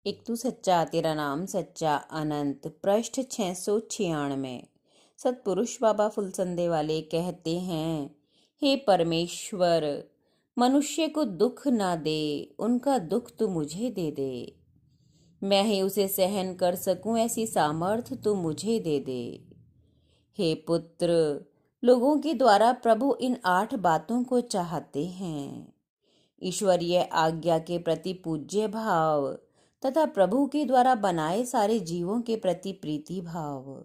एक तू सच्चा तेरा नाम सच्चा अनंत पृष्ठ 696। सतपुरुष बाबा फुलसंदे वाले कहते हैं, हे परमेश्वर, मनुष्य को दुख ना दे, उनका दुख तू मुझे दे दे। मैं ही उसे सहन कर सकूं ऐसी सामर्थ्य तू मुझे दे दे। हे पुत्र, लोगों के द्वारा प्रभु इन 8 बातों को चाहते हैं। ईश्वरीय आज्ञा के प्रति पूज्य भाव तथा प्रभु के द्वारा बनाए सारे जीवों के प्रति प्रीति भाव।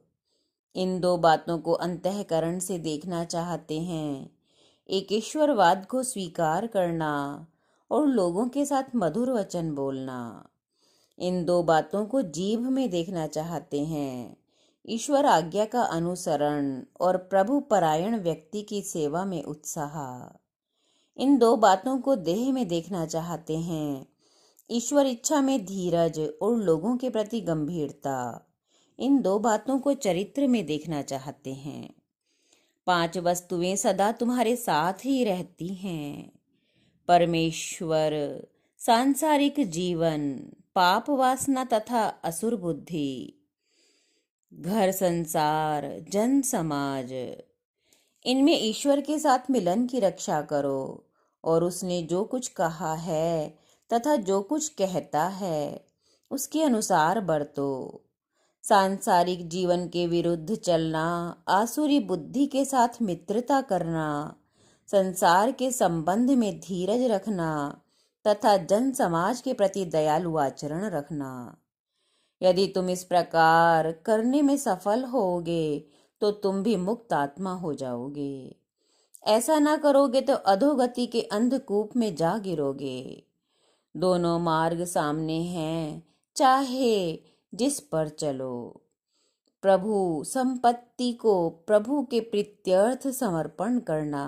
इन 2 बातों को अंतःकरण से देखना चाहते हैं। एक ईश्वरवाद को स्वीकार करना और लोगों के साथ मधुर वचन बोलना। इन 2 बातों को जीभ में देखना चाहते हैं। ईश्वर आज्ञा का अनुसरण और प्रभु परायण व्यक्ति की सेवा में उत्साह। इन 2 बातों को देह में देखना चाहते हैं। ईश्वर इच्छा में धीरज और लोगों के प्रति गंभीरता। इन 2 बातों को चरित्र में देखना चाहते हैं। 5 वस्तुएं सदा तुम्हारे साथ ही रहती हैं। परमेश्वर, सांसारिक जीवन, पाप वासना तथा असुर बुद्धि, घर संसार, जन समाज। इनमें ईश्वर के साथ मिलन की रक्षा करो और उसने जो कुछ कहा है तथा जो कुछ कहता है उसके अनुसार बरतो। सांसारिक जीवन के विरुद्ध चलना, आसुरी बुद्धि के साथ मित्रता करना, संसार के संबंध में धीरज रखना तथा जन समाज के प्रति दयालु आचरण रखना। यदि तुम इस प्रकार करने में सफल होगे तो तुम भी मुक्त आत्मा हो जाओगे। ऐसा ना करोगे तो अधोगति के अंधकूप में जा गिरोगे। दोनों मार्ग सामने हैं, चाहे जिस पर चलो। प्रभु संपत्ति को प्रभु के प्रीत्यर्थ समर्पण करना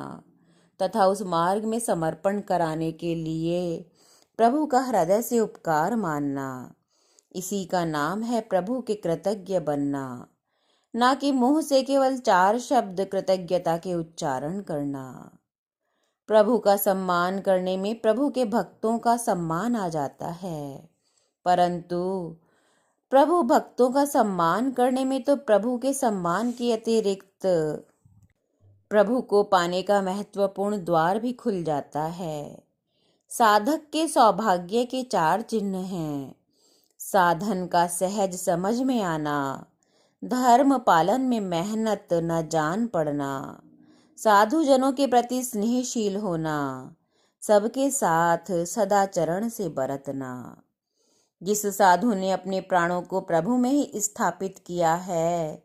तथा उस मार्ग में समर्पण कराने के लिए प्रभु का हृदय से उपकार मानना, इसी का नाम है प्रभु के कृतज्ञ बनना। ना कि मुंह से केवल 4 शब्द कृतज्ञता के उच्चारण करना। प्रभु का सम्मान करने में प्रभु के भक्तों का सम्मान आ जाता है, परंतु प्रभु भक्तों का सम्मान करने में तो प्रभु के सम्मान के अतिरिक्त प्रभु को पाने का महत्वपूर्ण द्वार भी खुल जाता है। साधक के सौभाग्य के 4 चिन्ह हैं। साधन का सहज समझ में आना, धर्म पालन में मेहनत न जान पड़ना, साधु जनों के प्रति स्नेहशील होना, सबके साथ सदाचरण से बरतना। जिस साधु ने अपने प्राणों को प्रभु में ही स्थापित किया है,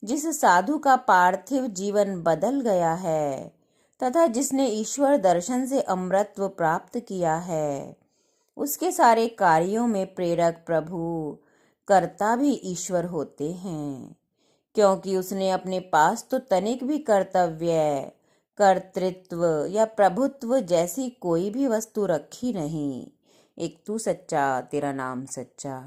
जिस साधु का पार्थिव जीवन बदल गया है तथा जिसने ईश्वर दर्शन से अमृतत्व प्राप्त किया है, उसके सारे कार्यों में प्रेरक प्रभु, कर्ता भी ईश्वर होते हैं, क्योंकि उसने अपने पास तो तनिक भी कर्तव्य, कर्तृत्व या प्रभुत्व जैसी कोई भी वस्तु रखी नहीं। एक तू सच्चा तेरा नाम सच्चा।